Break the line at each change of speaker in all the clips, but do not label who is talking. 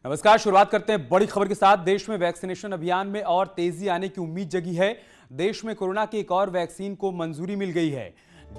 नमस्कार। शुरुआत करते हैं बड़ी खबर के साथ। देश में वैक्सीनेशन अभियान में और तेजी आने की उम्मीद जगी है। देश में कोरोना की एक और वैक्सीन को मंजूरी मिल गई है।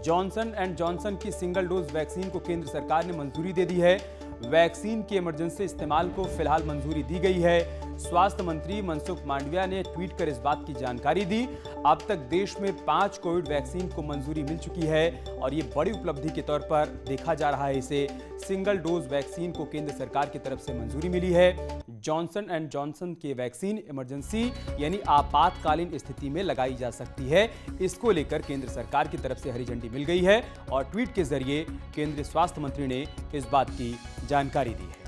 जॉनसन एंड जॉनसन की सिंगल डोज वैक्सीन को केंद्र सरकार ने मंजूरी दे दी है। वैक्सीन के इमरजेंसी इस्तेमाल को फिलहाल मंजूरी दी गई है। स्वास्थ्य मंत्री मनसुख मांडविया ने ट्वीट कर इस बात की जानकारी दी। अब तक देश में 5 कोविड वैक्सीन को मंजूरी मिल चुकी है और ये बड़ी उपलब्धि के तौर पर देखा जा रहा है। इसे सिंगल डोज वैक्सीन को केंद्र सरकार की तरफ से मंजूरी मिली है। जॉनसन एंड जॉनसन की वैक्सीन इमरजेंसी यानी आपातकालीन स्थिति में लगाई जा सकती है। इसको लेकर केंद्र सरकार की तरफ से हरी झंडी मिल गई है और ट्वीट के जरिए केंद्रीय स्वास्थ्य मंत्री ने इस बात की जानकारी दी है।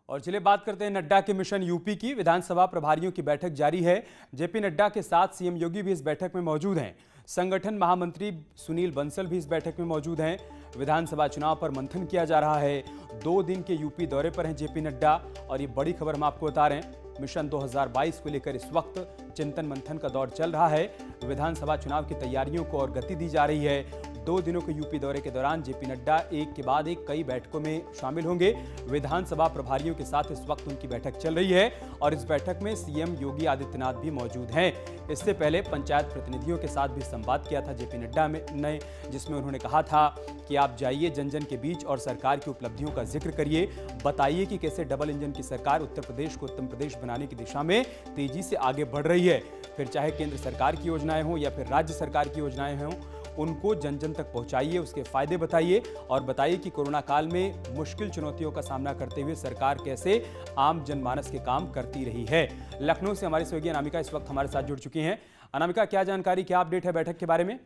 और चलिए बात करते हैं नड्डा के मिशन यूपी की। विधानसभा प्रभारियों की बैठक जारी है। जेपी नड्डा के साथ सीएम योगी भी इस बैठक में मौजूद हैं। संगठन महामंत्री सुनील बंसल भी इस बैठक में मौजूद हैं। विधानसभा चुनाव पर मंथन किया जा रहा है। 2 दिन के यूपी दौरे पर हैं जेपी नड्डा और ये बड़ी खबर हम आपको बता रहे हैं। मिशन 2022 को लेकर इस वक्त चिंतन मंथन का दौर चल रहा है। विधानसभा चुनाव की तैयारियों को और गति दी जा रही है। 2 दिनों के यूपी दौरे के दौरान जेपी नड्डा एक के बाद एक कई बैठकों में शामिल होंगे। विधानसभा प्रभारियों के साथ इस वक्त उनकी बैठक चल रही है और इस बैठक में सीएम योगी आदित्यनाथ भी मौजूद हैं। इससे पहले पंचायत प्रतिनिधियों के साथ भी संवाद किया था जेपी नड्डा ने, जिसमें उन्होंने कहा था कि आप जाइए जन जन के बीच और सरकार की उपलब्धियों का जिक्र करिए। बताइए कि कैसे डबल इंजन की सरकार उत्तर प्रदेश को उत्तम प्रदेश बनाने की दिशा में तेजी से आगे बढ़ रही है। फिर चाहे केंद्र सरकार की योजनाएं हों या फिर राज्य सरकार की योजनाएं हों, उनको जन जन तक पहुंचाइए, उसके फायदे बताइए और बताइए कि कोरोना काल में मुश्किल चुनौतियों का सामना करते हुए सरकार कैसे आम जनमानस के काम करती रही है। लखनऊ से हमारी सहयोगी अनामिका इस वक्त हमारे साथ जुड़ चुकी हैं। अनामिका, क्या जानकारी, क्या अपडेट है बैठक के बारे में?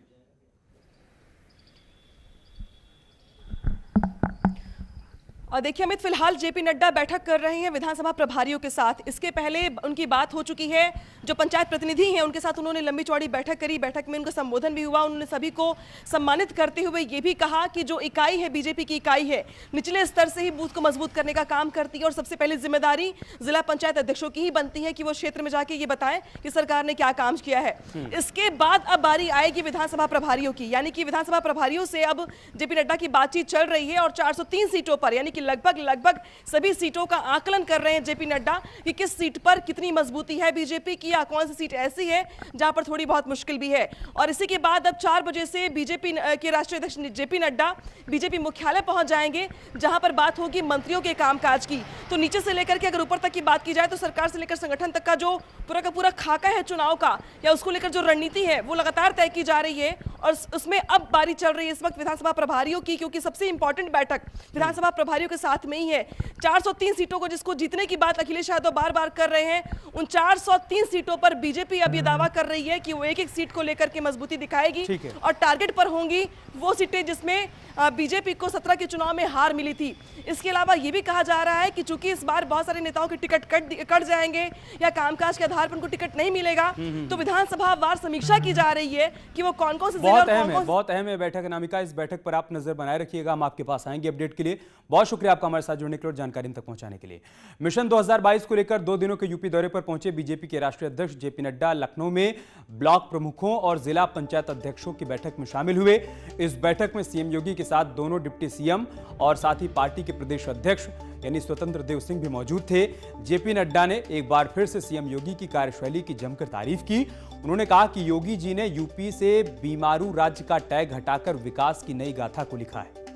और देखिए अमित, फिलहाल जेपी नड्डा बैठक कर रहे हैं विधानसभा प्रभारियों के साथ। इसके पहले उनकी बात हो चुकी है। जो पंचायत प्रतिनिधि हैं उनके साथ उन्होंने लंबी चौड़ी बैठक करी। बैठक में उनका संबोधन भी हुआ। उन्होंने सभी को सम्मानित करते हुए ये भी कहा कि जो इकाई है, बीजेपी की इकाई है, निचले स्तर से ही बूथ को मजबूत करने का काम करती है और सबसे पहले जिम्मेदारी जिला पंचायत अध्यक्षों की ही बनती है कि वो क्षेत्र में जाके ये बताएं कि सरकार ने क्या काम किया है। इसके बाद अब बारी आएगी विधानसभा प्रभारियों की, यानी कि विधानसभा प्रभारियों से अब जेपी नड्डा की बातचीत चल रही है और 403 सीटों पर यानी कि लगभग सभी सीटों का आकलन कर रहे हैं जेपी नड्डा कि किस सीट पर कितनी मजबूती है बीजेपी की या कौन सी सीट ऐसी है जहां पर थोड़ी बहुत मुश्किल भी है। और इसी के बाद अब 4 बजे से बीजेपी के राष्ट्रीय अध्यक्ष जेपी नड्डा बीजेपी मुख्यालय पहुंच जाएंगे, जहां पर बात होगी मंत्रियों के कामकाज की। तो नीचे से लेकर के अगर ऊपर तक की बात की जाए तो सरकार से लेकर संगठन तक का जो पूरा का पूरा खाका है चुनाव का या उसको लेकर जो रणनीति है वो लगातार तय की जा रही है और उसमें अब बारी चल रही है इस वक्त विधानसभा प्रभारियों की, क्योंकि सबसे इंपॉर्टेंट बैठक विधानसभा प्रभारियों के साथ में ही है। 403 सीटों को जिसको जीतने की बात अखिलेश यादव बार-बार कर रहे हैं, उन 403 सीटों पर बीजेपी अब ये दावा कर रही है कि वो एक-एक सीट को लेकर के मजबूती दिखाएगी और टारगेट पर होंगी वो सीटें जिसमें बीजेपी को 17 के चुनाव में हार मिली थी। इसके अलावा ये भी कहा जा रहा है कि चूंकि इस बार बहुत सारे नेताओं के टिकट कट जाएंगे या कामकाज के आधार पर उनको टिकट नहीं मिलेगा, तो विधानसभा वार समीक्षा की जा रही है कि वो कौन-कौन से
बहुत अहम है बैठक। अनामिका, इस बैठक पर आप नजर बनाए रखिएगा। हम आपके पास आएंगे अपडेट के लिए। बहुत शुक्रिया आपका हमारे साथ जुड़ने के लिए और जानकारी तक पहुंचाने के लिए। मिशन 2022 को लेकर 2 दिनों के यूपी दौरे पर पहुंचे बीजेपी के राष्ट्रीय अध्यक्ष जेपी नड्डा लखनऊ में ब्लॉक प्रमुखों और जिला पंचायत अध्यक्षों की बैठक में शामिल हुए। इस बैठक में सीएम योगी के साथ दोनों डिप्टी सीएम और साथ ही पार्टी के प्रदेश अध्यक्ष यानी स्वतंत्र देव सिंह भी मौजूद थे। जेपी नड्डा ने एक बार फिर से सीएम योगी की कार्यशैली की जमकर तारीफ की। उन्होंने कहा कि योगी जी ने यूपी से बीमारू राज्य का टैग हटाकर विकास की नई गाथा को लिखा है।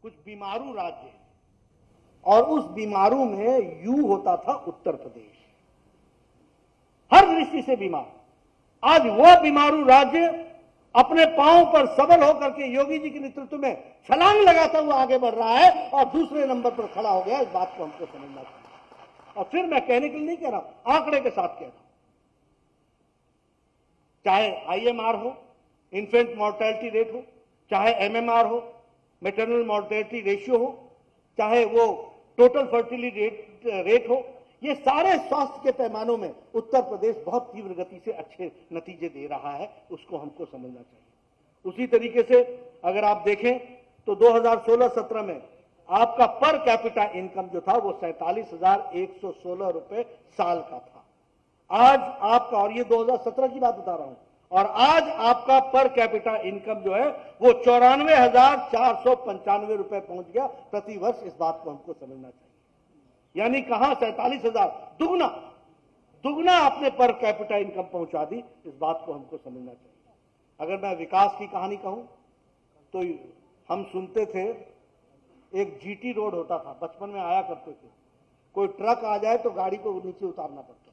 कुछ बीमारू राज्य और उस बीमारू में यू होता था उत्तर प्रदेश, हर दृष्टि से बीमार। आज वह बीमारू राज्य अपने पांव पर सबल होकर के योगी जी के नेतृत्व में छलांग लगाता हुआ आगे बढ़ रहा है और दूसरे नंबर पर खड़ा हो गया। इस बात को हमको समझना चाहिए। और फिर मैं कहने के लिए नहीं कह रहा, आंकड़े के साथ कह रहा हूं। चाहे IMR हो, इन्फेंट मोर्टेलिटी रेट हो, चाहे एमएमआर हो, मैटरनल मॉर्टेलिटी रेशियो हो, चाहे वो टोटल फर्टिलिटी रेट हो, ये सारे स्वास्थ्य के पैमानों में उत्तर प्रदेश बहुत तीव्र गति से अच्छे नतीजे दे रहा है, उसको हमको समझना चाहिए। उसी तरीके से अगर आप देखें तो 2016-17 में आपका पर कैपिटा इनकम जो था वो 47,116 रुपए साल का था। आज आपका, और ये 2017 की बात बता रहा हूं, और आज आपका पर कैपिटा इनकम जो है वो 94,495 रुपए पहुंच गया प्रति वर्ष। इस बात को हमको समझना चाहिए। यानी कहां 47,000, दुगना आपने पर कैपिटा इनकम पहुंचा दी। इस बात को हमको समझना चाहिए। अगर मैं विकास की कहानी कहूं तो हम सुनते थे एक जीटी रोड होता था, बचपन में आया करते थे, कोई ट्रक आ जाए तो गाड़ी को नीचे उतारना पड़ता,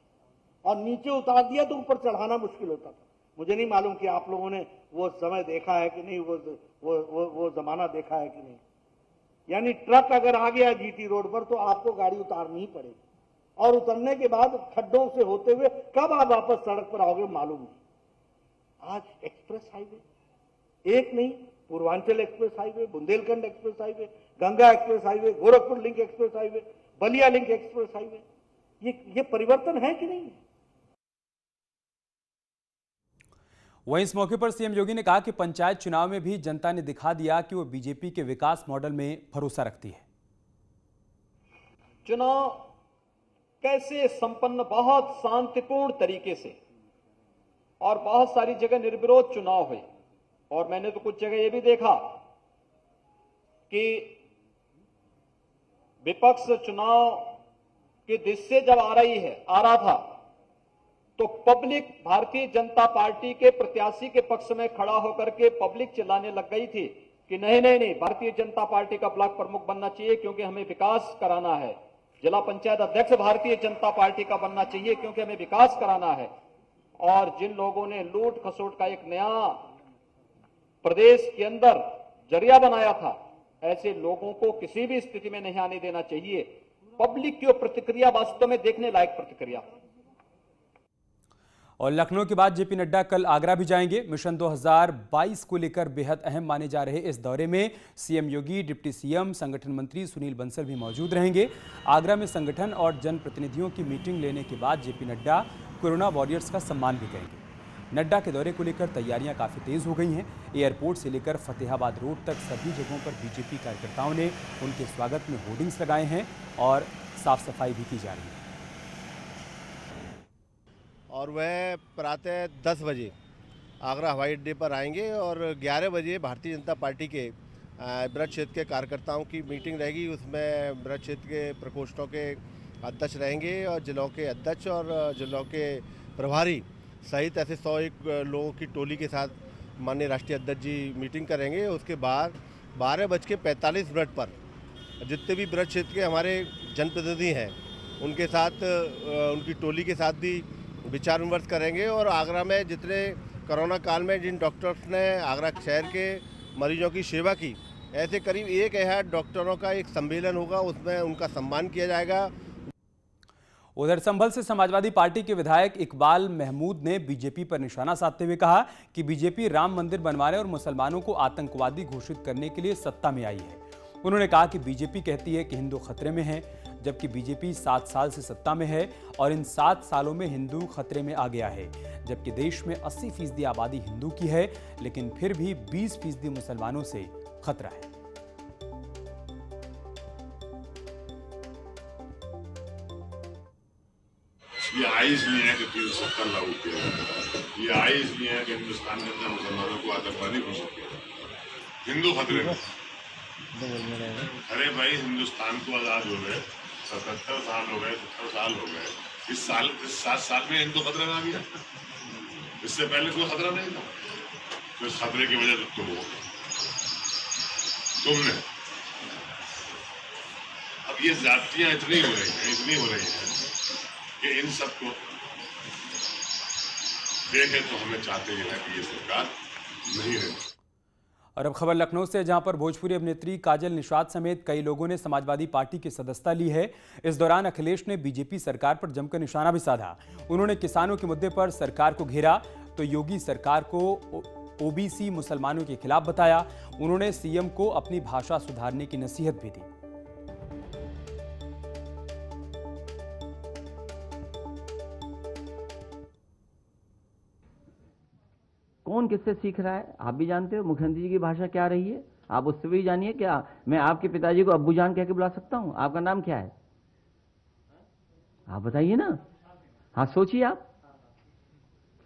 और नीचे उतार दिया तो ऊपर चढ़ाना मुश्किल होता था। मुझे नहीं मालूम कि आप लोगों ने वो समय देखा है कि नहीं, वो जमाना देखा है कि नहीं। यानी ट्रक अगर आ गया जीटी रोड पर तो आपको गाड़ी उतारनी ही पड़ेगी, और उतरने के बाद खड्डों से होते हुए कब आप वापस सड़क पर आओगे मालूम नहीं। आज एक्सप्रेस हाईवे, एक नहीं, Purvanchal express highway, Bundelkhand express highway, Ganga express highway, Gorakhpur link express highway, Ballia link express highway, ये परिवर्तन है कि नहीं है?
वहीं इस मौके पर सीएम योगी ने कहा कि पंचायत चुनाव में भी जनता ने दिखा दिया कि वो बीजेपी के विकास मॉडल में भरोसा रखती है।
चुनाव कैसे संपन्न, बहुत शांतिपूर्ण तरीके से, और बहुत सारी जगह निर्विरोध चुनाव हुए। और मैंने तो कुछ जगह यह भी देखा कि विपक्ष चुनाव की दृश्य जब आ रहा था तो पब्लिक भारतीय जनता पार्टी के प्रत्याशी के पक्ष में खड़ा होकर के पब्लिक चिल्लाने लग गई थी कि नहीं नहीं नहीं, भारतीय जनता पार्टी का ब्लॉक प्रमुख बनना चाहिए क्योंकि हमें विकास कराना है। जिला पंचायत अध्यक्ष भारतीय जनता पार्टी का बनना चाहिए क्योंकि हमें विकास कराना है। और जिन लोगों ने लूट खसोट का एक नया प्रदेश के अंदर जरिया बनाया था, ऐसे लोगों को किसी भी स्थिति में नहीं आने देना चाहिए। पब्लिक की प्रतिक्रिया वास्तव में देखने लायक प्रतिक्रिया।
और लखनऊ के बाद जेपी नड्डा कल आगरा भी जाएंगे। मिशन 2022 को लेकर बेहद अहम माने जा रहे इस दौरे में सीएम योगी, डिप्टी सीएम, संगठन मंत्री सुनील बंसल भी मौजूद रहेंगे। आगरा में संगठन और जनप्रतिनिधियों की मीटिंग लेने के बाद जेपी नड्डा कोरोना वॉरियर्स का सम्मान भी करेंगे। नड्डा के दौरे को लेकर तैयारियां काफ़ी तेज़ हो गई हैं। एयरपोर्ट से लेकर फतेहाबाद रोड तक सभी जगहों पर बीजेपी कार्यकर्ताओं ने उनके स्वागत में होर्डिंग्स लगाए हैं और साफ सफाई भी की जा रही है।
और वह प्रातः 10 बजे आगरा हवाई अड्डे पर आएंगे और 11 बजे भारतीय जनता पार्टी के ब्रज क्षेत्र के कार्यकर्ताओं की मीटिंग रहेगी। उसमें ब्रज क्षेत्र के प्रकोष्ठों के अध्यक्ष रहेंगे और जिलों के अध्यक्ष और जिलों के प्रभारी सहित ऐसे 101 लोगों की टोली के साथ माननीय राष्ट्रीय अध्यक्ष जी मीटिंग करेंगे। उसके बाद 12:45 पर जितने भी ब्रज क्षेत्र के हमारे जनप्रतिनिधि हैं उनके साथ, उनकी टोली के साथ भी विचार विमर्श करेंगे। और आगरा में जितने कोरोना काल में जिन डॉक्टर्स ने आगरा शहर के मरीजों की सेवा की, ऐसे करीब 1000 डॉक्टरों का एक सम्मेलन होगा, उसमें उनका सम्मान किया जाएगा।
उधर संभल से समाजवादी पार्टी के विधायक इकबाल महमूद ने बीजेपी पर निशाना साधते हुए कहा कि बीजेपी राम मंदिर बनवाने और मुसलमानों को आतंकवादी घोषित करने के लिए सत्ता में आई है। उन्होंने कहा कि बीजेपी कहती है कि हिंदू खतरे में है, जबकि बीजेपी 7 साल से सत्ता में है और इन 7 सालों में हिंदू खतरे में आ गया है। जबकि देश में 80% आबादी हिंदू की है, लेकिन फिर भी 20% मुसलमानों से खतरा है।
ये आइज नहीं है कि 370 लागू किया जाए, ये आइज नहीं है कि हिंदुस्तान के अंदर मुसलमानों को आतंकवादी घोषित किया जाए। हिंदू खतरे में। अरे भाई, हिंदुस्तान को आजाद हो गए 77 साल हो गए, 70 साल हो गए। इस 7 साल में हिंदू खतरे में आ गया। इससे पहले कोई खतरा नहीं था। तो इस खतरे की वजह तो तुमने। अब ये जातियां इतनी हो रही हैं कि इन सबको देखे तो हमें चाहते हैं कि ये सरकार नहीं रहे।
और अब खबर लखनऊ से, जहां पर भोजपुरी अभिनेत्री काजल निषाद समेत कई लोगों ने समाजवादी पार्टी की सदस्यता ली है। इस दौरान अखिलेश ने बीजेपी सरकार पर जमकर निशाना भी साधा। उन्होंने किसानों के मुद्दे पर सरकार को घेरा तो योगी सरकार को ओबीसी मुसलमानों के खिलाफ बताया। उन्होंने सीएम को अपनी भाषा सुधारने की नसीहत भी दी।
कौन किससे सीख रहा है आप भी जानते हो। मुख्यमंत्री जी की भाषा क्या रही है आप उससे भी जानिए। क्या मैं आपके पिताजी को अब्बू जान कह के बुला सकता हूं? आपका नाम क्या है आप बताइए ना। हाँ सोचिए आप,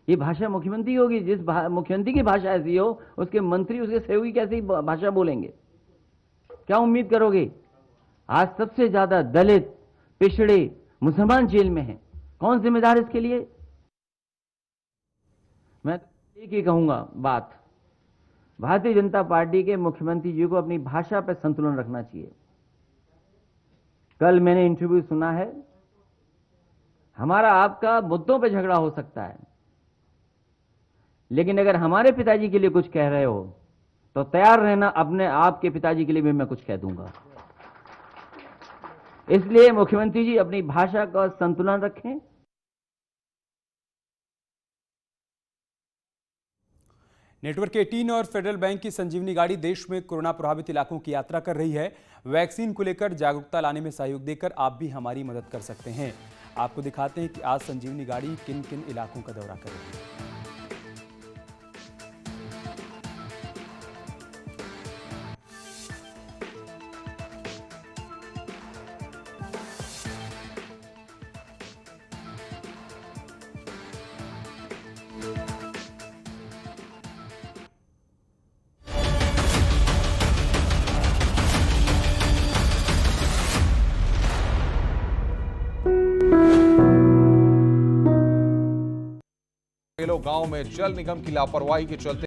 ये भाषा मुख्यमंत्री होगी। जिस मुख्यमंत्री की भाषा ऐसी हो उसके मंत्री उसके सहयोगी कैसी भाषा बोलेंगे? क्या उम्मीद करोगे? आज सबसे ज्यादा दलित पिछड़े मुसलमान जेल में हैं। कौन जिम्मेदार इसके लिए? मैं एक ही कहूंगा बात, भारतीय जनता पार्टी के मुख्यमंत्री जी को अपनी भाषा पर संतुलन रखना चाहिए। कल मैंने इंटरव्यू सुना है, हमारा आपका मुद्दों पे झगड़ा हो सकता है, लेकिन अगर हमारे पिताजी के लिए कुछ कह रहे हो तो तैयार रहना अपने आपके पिताजी के लिए भी मैं कुछ कह दूंगा। इसलिए मुख्यमंत्री जी अपनी भाषा का संतुलन रखें।
नेटवर्क 18 और फेडरल बैंक की संजीवनी गाड़ी देश में कोरोना प्रभावित इलाकों की यात्रा कर रही है। वैक्सीन को लेकर जागरूकता लाने में सहयोग देकर आप भी हमारी मदद कर सकते हैं। आपको दिखाते हैं कि आज संजीवनी गाड़ी किन किन इलाकों का दौरा करेगी।
गांव में जल निगम की लापरवाही के चलते